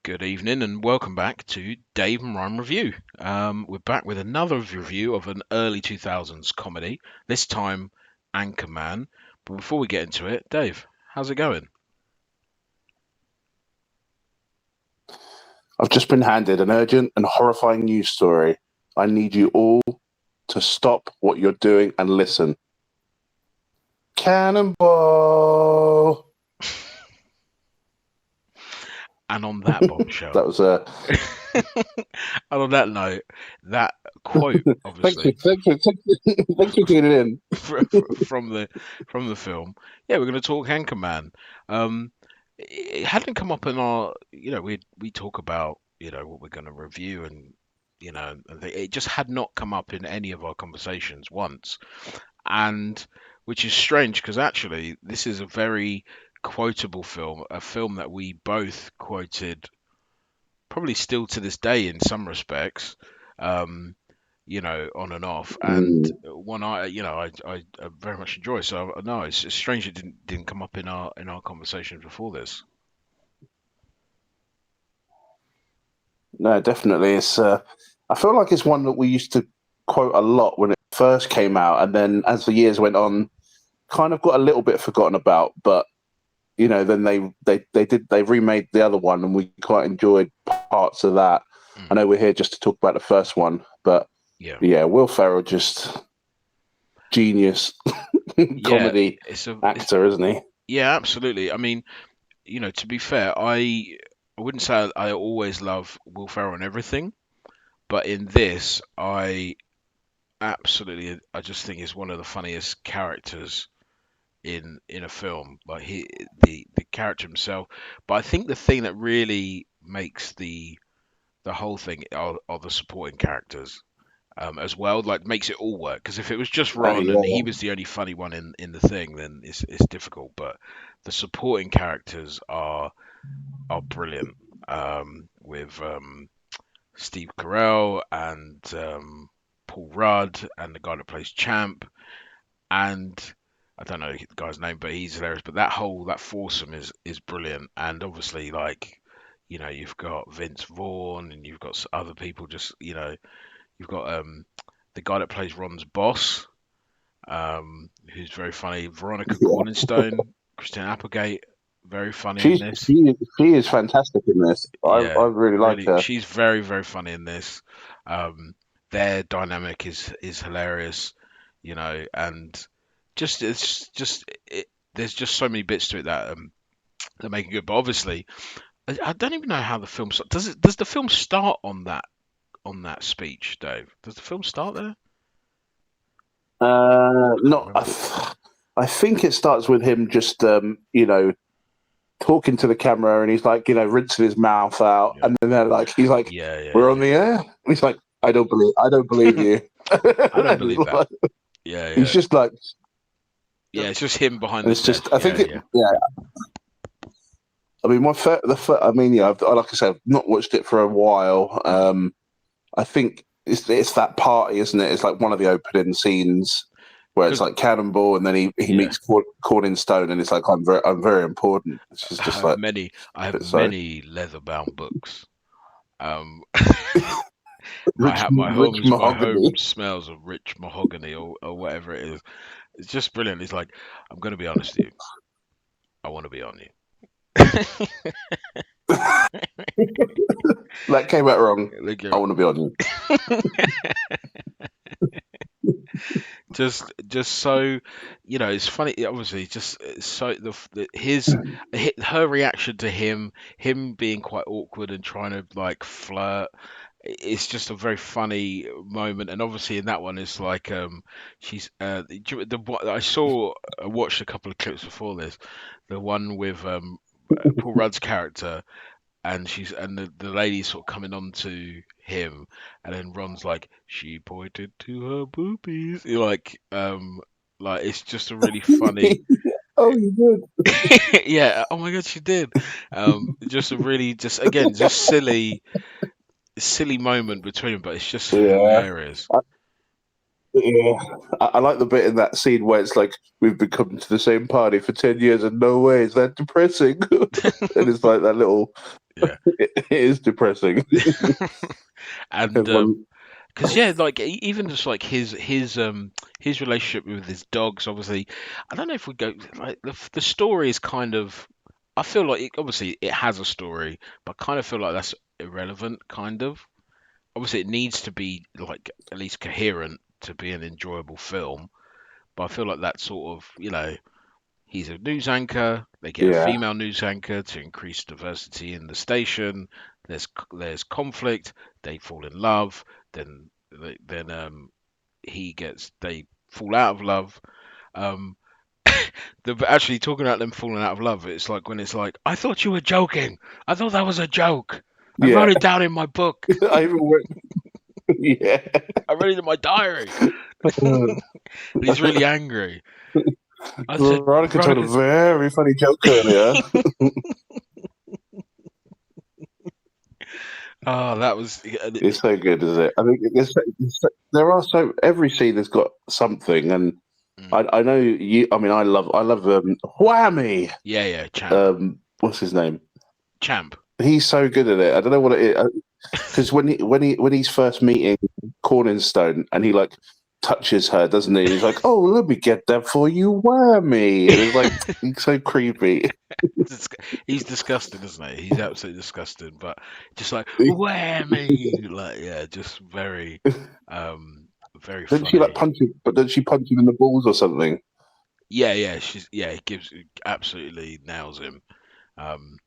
Good evening and welcome back to Dave and Ryan Review. We're back with another review of an early 2000s comedy, this time Anchorman. But before we get into it, Dave, how's it going? I've just been handed an urgent and horrifying news story. I need you all to stop what you're doing and listen. Cannonball! And on that bombshell, That was a. and on that note, that quote, Thank you, obviously, thanks for tuning in. from the film, yeah, we're going to talk Anchorman. It hadn't come up in our, we talk about, what we're going to review and it just had not come up in any of our conversations once, and which is strange because actually this is a very quotable film, a film that we both quoted probably still to this day in some respects, um, on and off, and Mm. one I very much enjoy. So no, it's strange it didn't come up in our conversations before this. No, definitely. I feel like it's one that we used to quote a lot when it first came out, and then as the years went on, kind of got a little bit forgotten about. But then they remade the other one, and we quite enjoyed parts of that. I Mm, know we're here just to talk about the first one, but yeah, yeah, Will Ferrell just genius yeah, comedy it's actor, isn't he? yeah, absolutely. I mean, to be fair, I wouldn't say I always love Will Ferrell and everything, but in this, I just think he's one of the funniest characters in a film. Like the character himself. But I think the thing that really makes the whole thing are the supporting characters. As well, like makes it all work. Because if it was just Oh Ron and he yeah, was the only funny one in the thing, then it's difficult. But the supporting characters are brilliant. With Steve Carell and Paul Rudd and the guy that plays Champ, and I don't know the guy's name, but he's hilarious. But that foursome is brilliant. And obviously, like, you've got Vince Vaughn and you've got other people. Just you've got the guy that plays Ron's boss, who's very funny. Veronica yeah. Corningstone, Christine Applegate, very funny in She's this. she is fantastic in this. I Yeah, really like really, her. she's very, very funny in this. Um, their dynamic is hilarious, and there's just so many bits to it that make it good. But obviously, I don't even know how the film does the film start on that speech, Dave? Does the film start there? I can't Not. remember. I think it starts with him just talking to the camera, and he's like rinsing his mouth out, Yeah, and then he's like, yeah, "We're on yeah, the air." And he's like, I don't believe yeah. you." I don't And believe that. Yeah, he's yeah, just like, yeah. It's just him behind and the it's just, desk. I Yeah, think it, yeah. yeah. I mean, I mean, yeah, like I said, I've not watched it for a while. I think it's that party, isn't it? It's like one of the opening scenes where it's Because like Cannonball, and then he yeah. meets Corning Stone, and it's like I'm very important. It's I just have like many I have so many leather-bound books. Um, rich my mahogany. home smells of rich mahogany or whatever it is. It's just brilliant. It's like I'm gonna be honest with you. I want to be on you. That came out wrong. Look, I want to be on you. just so it's funny. Obviously, just so her reaction to him being quite awkward and trying to like flirt. It's just a very funny moment, and obviously in that one, it's like she's I watched a couple of clips before this, the one with Paul Rudd's character, and the lady's sort of coming on to him, and then Ron's like, she pointed to her boobies. You're like it's just a really funny. Oh, you did. Yeah, oh my god, she did. Just a really just again just silly moment between them, but it's just Yeah. hilarious. Yeah, I like the bit in that scene where it's like we've been coming to the same party for 10 years, and no way is that depressing. And it's like that little Yeah. It is depressing. And Everyone, because yeah, like even just like his relationship with his dogs. Obviously, I don't know if we go like the story is kind of. I feel like obviously it has a story, but I kind of feel like that's irrelevant. Kind of. Obviously, it needs to be like at least coherent to be an enjoyable film. But I feel like that sort of he's a news anchor. They get a yeah, female news anchor to increase diversity in the station. There's conflict. They fall in love. Then he gets they fall out of love. Um, actually talking about them falling out of love, it's like when it's like, I thought you were joking. I thought that was a joke. I yeah. wrote it down in my book. I even went, yeah. I wrote it in my diary. And he's really angry. I said, Veronica told a Veronica. very funny joke earlier. Oh, that was It's so good, is it? I mean, there are so every scene has got something, and mm, I know you. I mean, I love Whammy. yeah, yeah, champ, What's his name? champ. He's so good at it. I don't know what it is because when he's first meeting Corningstone and he like touches her, doesn't he? He's like, "Oh, let me get that for you, Whammy," and it's like he's so creepy. He's disgusting, isn't he? He's absolutely disgusting, but just like whammy, like yeah, just um, very Didn't she like funny. punch him? But did she punch him in the balls or something? Yeah, yeah, he gives absolutely nails him. Um,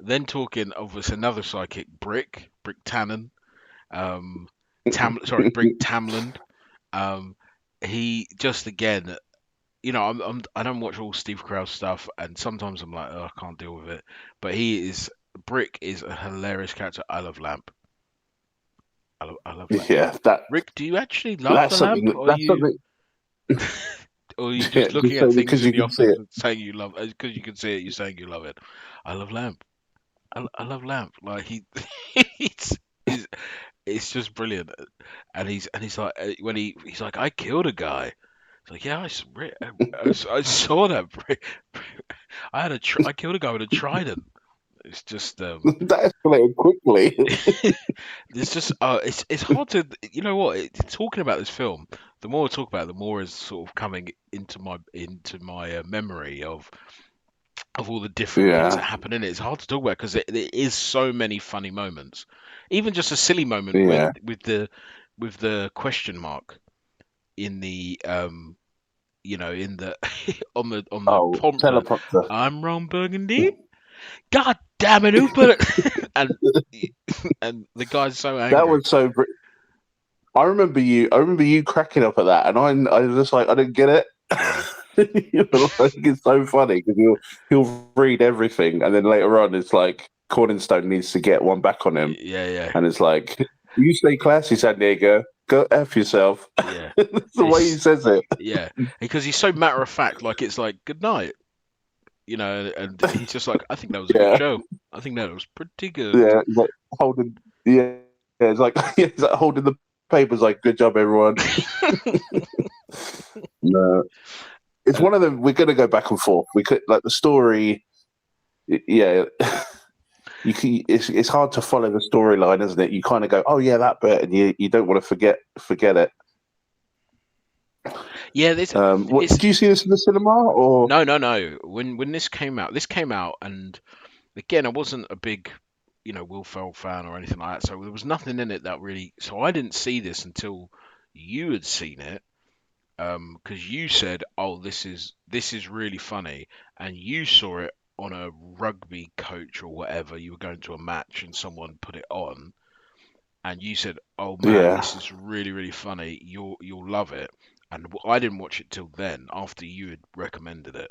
then talking of this another psychic, Brick Tannen, um, Brick Tamland. Um, he just again, I don't watch all Steve Carell stuff, and sometimes I'm like, oh, I can't deal with it. But Brick is a hilarious character. I love Lamp. I love Lamp. Yeah, that Rick, do you actually love that's the Lamp, something. That's something. or are you Yeah, just looking just at so things because in you the can see office it. and saying you love? Because you can see it, you're saying you love it. I love Lamp. I love Lamp. Like he's, he's it's just brilliant. And he's like when he's like, I killed a guy. It's like, yeah, I saw that. I killed a guy with a trident. It's just That escalated quickly. it's just it's hard to talking about this film. The more I talk about it, the more is sort of coming into my memory of all the different things that Yeah, happen in it. It's hard to talk about because there is so many funny moments. Even just a silly moment yeah. with the question mark in the in the on the Oh, prompter. teleprompter. I'm Ron Burgundy. God damn it, who put it? and the guy's so That angry. was so. I remember you cracking up at that, and I was just like, I didn't get it. Yeah, You know, like, it's so funny because he'll read everything, and then later on, it's like Corningstone needs to get one back on him, yeah, yeah, and it's like, you stay classy, San Diego. Go f yourself. yeah. That's the way he It's says it. yeah, because he's so matter of fact. Like it's like good night, and he's just like, I think that was a good Yeah, show. I think that was pretty good. yeah. Like holding. Yeah, yeah. It's like yeah, it's like holding the papers. Like, good job, everyone. No, it's Uh, one of them. We're gonna go back and forth. We could like the story. Yeah, you can. It's hard to follow the storyline, isn't it? You kind of go, oh yeah, that bit, and you don't want to forget it. yeah, this What it's did you see this in the cinema or? no, no, no. When this came out, and again, I wasn't a big Will Ferrell fan or anything like that, so there was nothing in it that really. So I didn't see this until you had seen it, because you said, "Oh, this is really funny," and you saw it on a rugby coach or whatever. You were going to a match and someone put it on, and you said, "Oh man, Yeah, this is really really funny. You'll love it." And I didn't watch it till then, after you had recommended it,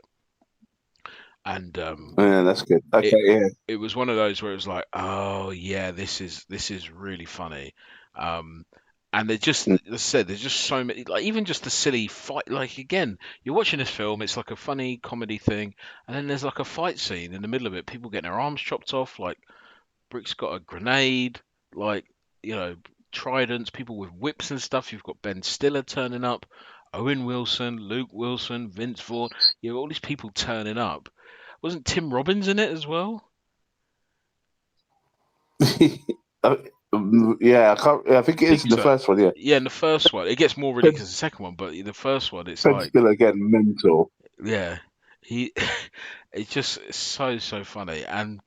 and yeah, that's good. Okay, it yeah, it was one of those where it was like, oh yeah, this is really funny. Um, and they just, mm, as I said, there's just so many, like even just the silly fight. Like again, you're watching this film, it's like a funny comedy thing, and then there's like a fight scene in the middle of it, people getting their arms chopped off, like Brick's got a grenade, like tridents, people with whips and stuff. You've got Ben Stiller turning up, Owen Wilson, Luke Wilson, Vince Vaughn. You have all these people turning up. Wasn't Tim Robbins in it as well? Uh, yeah, I can't. I think I it is think in the so. first one. Yeah, Yeah, in the first one, it gets more ridiculous in the second one, but in the first one, it's Ben like, Stiller again, mental. yeah, he, it's just so funny, and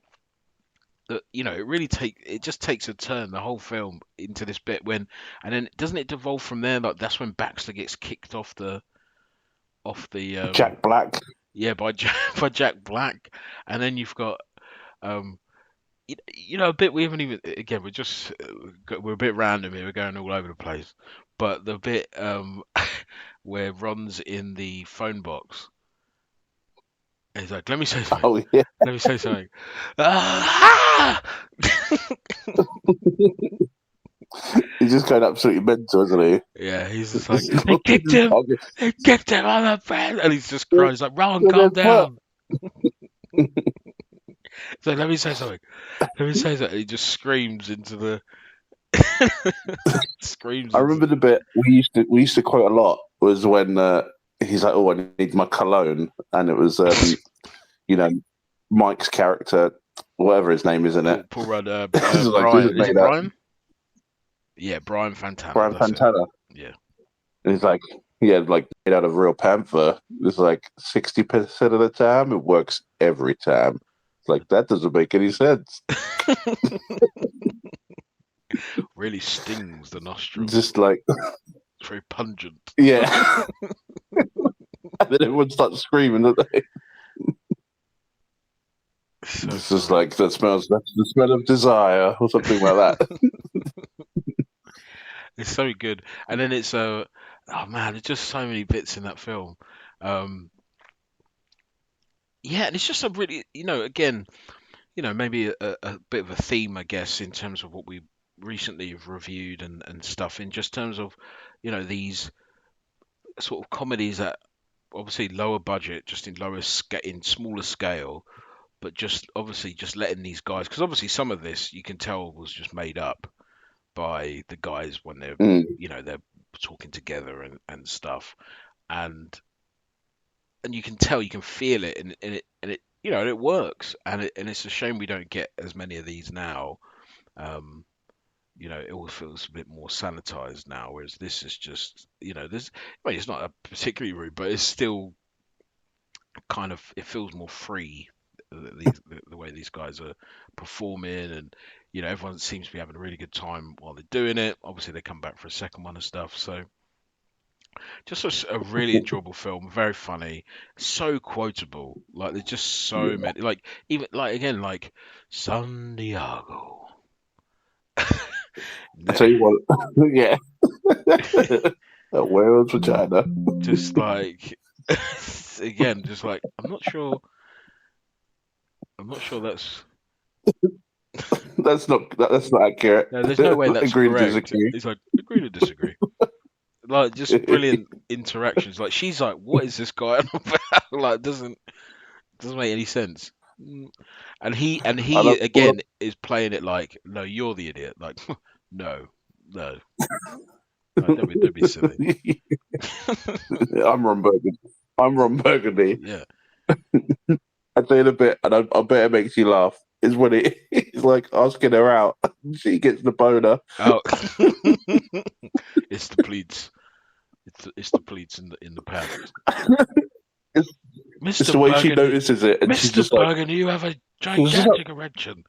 it really it just takes a turn the whole film into this bit when, and then doesn't it devolve from there? Like that's when Baxter gets kicked off the Jack Black. yeah by by Jack Black, and then you've got um a bit we haven't even again we're just we're a bit random here, we're going all over the place, but the bit where Ron's in the phone box, and he's like, let me say something, Oh yeah, let me say something. Ah! he's just going absolutely mental, isn't he? Yeah, he's just like, This is they what this kicked is him, talking. they kicked him, I'm a fan, and he's just You're crying, he's like, Ron, calm gonna put. down. So let me say something, let me say something. He just screams into the screams I into remember the bit we used to quote a lot was when he's like, "Oh, I need my cologne," and it was you know Mike's character, whatever his name is in it. Paul Rudd, This is like this is Brian. Is made it up. Brian? Yeah, Brian Fantana. Brian That's it. Pantana. Yeah. And he's like, yeah, like made out of real panther. It's like 60% of the time, it works every time. It's like that doesn't make any sense. Really stings the nostrils. Just like, It's very pungent. yeah. And then everyone starts screaming. Don't they? So It's just funny. like that's the smell of desire or something like that. It's so good. And then it's oh man, there's just so many bits in that film. Um, yeah, and it's just a really, again, maybe a bit of a theme, I guess, in terms of what we recently have reviewed and stuff, in just terms of, these sort of comedies that obviously lower budget, just in smaller scale, but just obviously just letting these guys, because obviously some of this you can tell was just made up by the guys when Mm. they're talking together and stuff, and you can tell, you can feel it, and it and it works, and it's a shame we don't get as many of these now. Um, it all feels a bit more sanitized now, whereas this is just, this. I mean, it's not a particularly rude, but it's still kind of, it feels more free. The way these guys are performing, and everyone seems to be having a really good time while they're doing it. Obviously, they come back for a second one and stuff. So just a really enjoyable film, very funny, so quotable. Like there's just so Yeah. many. Like even like again like San Diego. I tell you what, yeah. A whale's vagina. Just like again, just like I'm not sure that's That's not accurate. no, there's no way that's Agree to correct. disagree. It's like agree to disagree. Like just brilliant interactions. Like she's like, what is this guy on about? Like doesn't make any sense. Mm. And I he love all again is playing it like, no, you're the idiot. Like, no, no, no, don't be silly. I'm Ron Burgundy. I'm Ron Burgundy. Yeah. I tell you a bit, and I bet it makes you laugh. Is when he's like asking her out. She gets the boner. Oh, it's the pleats. It's the pleats in the pants. It's, it's Mister the way she Burgundy, notices it, and she's Mister just like, Burgundy, you have a "What's up?" gigantic erection.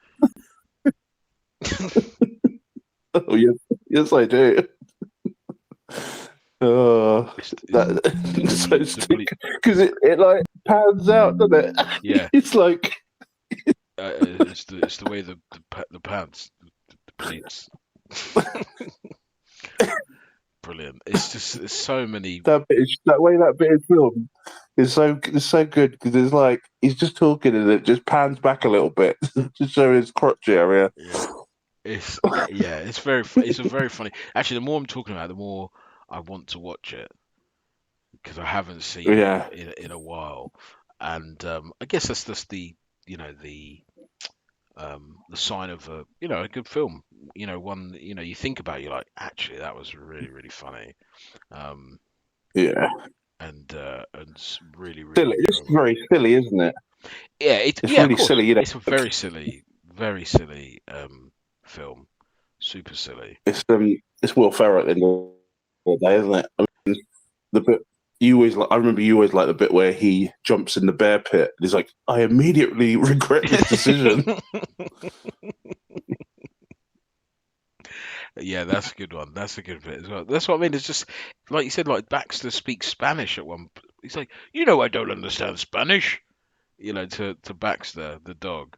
Oh yes, yes I do. Oh, It's that it's so it's the pleat. stupid because it like pans out, doesn't it? Yeah, It's like it's the way the pants, the pleats. Brilliant. It's just there's so many. that way that bit is filmed is so good because it's like he's just talking and it just pans back a little bit to show his crotch area. Yeah. Yeah, it's a very funny. Actually, the more I'm talking about it, the more I want to watch it because I haven't seen it Yeah, in a while, and I guess that's just the sign of a good film. One you think about, you're like, actually that was really funny, um, yeah. and really Silly. It's enjoyable. very silly, isn't it? Yeah, It's yeah, of really course, silly, you know. it's a very silly, very silly. film. Super silly. It's Will Ferrell at the end of the day, isn't it? I mean, the bit you always like. I remember you always like the bit where he jumps in the bear pit. And he's like, I immediately regret this decision. Yeah, that's a good one. That's a good bit as well. That's what I mean. It's just like you said, like Baxter speaks Spanish at one. He's like, I don't understand Spanish. To Baxter, the dog.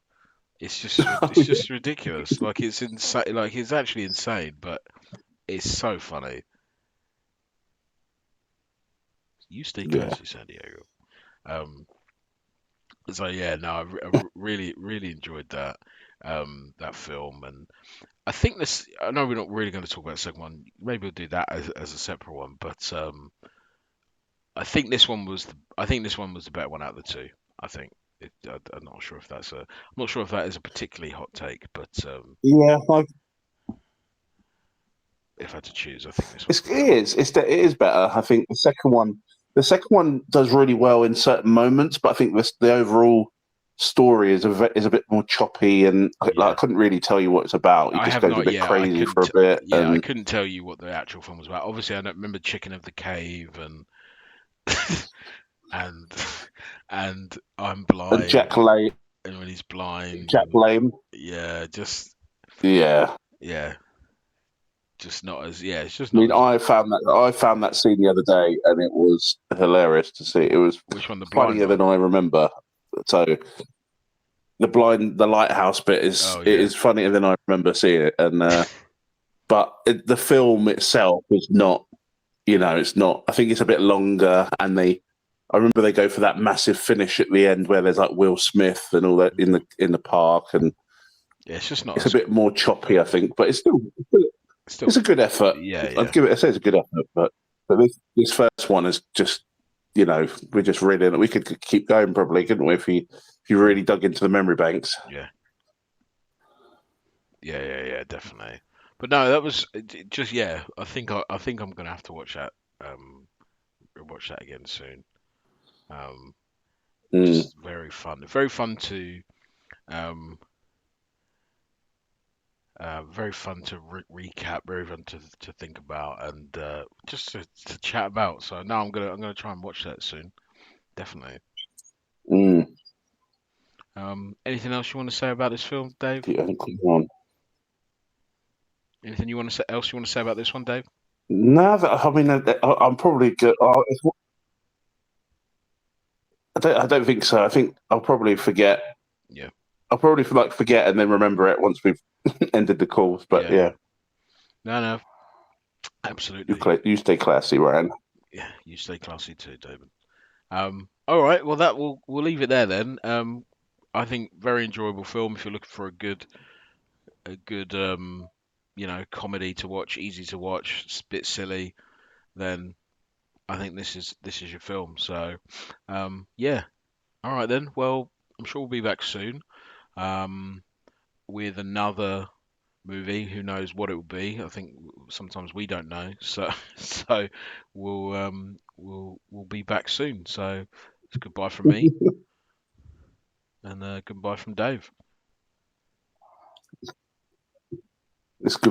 It's just ridiculous. Like it's insane. Like it's actually insane, but it's so funny. You stay Yeah. classy, San Diego. Um, so yeah, no, really really enjoyed that film, and I think this. I know we're not really going to talk about the second one. Maybe we'll do that as a separate one, but I think this one was the better one out of the two. I think. I'm not sure if I'm not sure if that is a particularly hot take, but Yeah, if I had to choose, I think this one's it's, the it better one. is. It is better. I think the second one does really well in certain moments, but I think the overall story is a bit more choppy, and I Yeah. couldn't really tell you what it's about. It I just have goes a not. bit Yeah, I crazy for couldn't. a bit, Yeah, I and couldn't tell you what the actual film was about. Obviously, I don't remember Chicken of the Cave and and I'm blind, Jack Lame, and when he's blind, Jack and Lame, yeah, just yeah. yeah, just not as yeah. It's just I not mean, as I found that scene the other day, and it was hilarious to see. It was which one, the blind funnier than one? I remember. So the lighthouse bit Oh it yeah, is funnier than I remember seeing it, and but the film itself is not. It's not. I think it's a bit longer, and I remember they go for that massive finish at the end where there's like Will Smith and all that mm. in the park, and Yeah. It's just not it's a as bit more choppy, I think. But still. it's a good effort. Yeah, I'd yeah, give it. I say it's a good effort, but this first one is just we're just really we could keep going probably, couldn't we? If you really dug into the memory banks. yeah, yeah, definitely. But no, that was just yeah. I think I'm gonna have to um watch that again soon. Um, Mm. just very fun to um very fun to recap, very fun to think about, and just to chat about. So now I'm gonna try and watch that soon, definitely. Mm. Anything else you want to say about this film, Dave? Yeah, come on. Anything else you want to say about this one, Dave? No, I mean, I'm probably good. I don't think so. I think I'll probably forget. Yeah, I'll probably forget and then remember it once we've ended the calls. But yeah. yeah, No, absolutely. you stay classy, Ryan. Yeah, you stay classy too, David. All right. Well, that we'll leave it there then. I think very enjoyable film if you're looking for a good comedy to watch, easy to watch, it's a bit silly. Then I think this is your film. So, yeah. All right then. Well, I'm sure we'll be back soon. Um, with another movie. Who knows what it will be? I think sometimes we don't know. So, so we'll be back soon. So, it's goodbye from me and goodbye from Dave. It's good.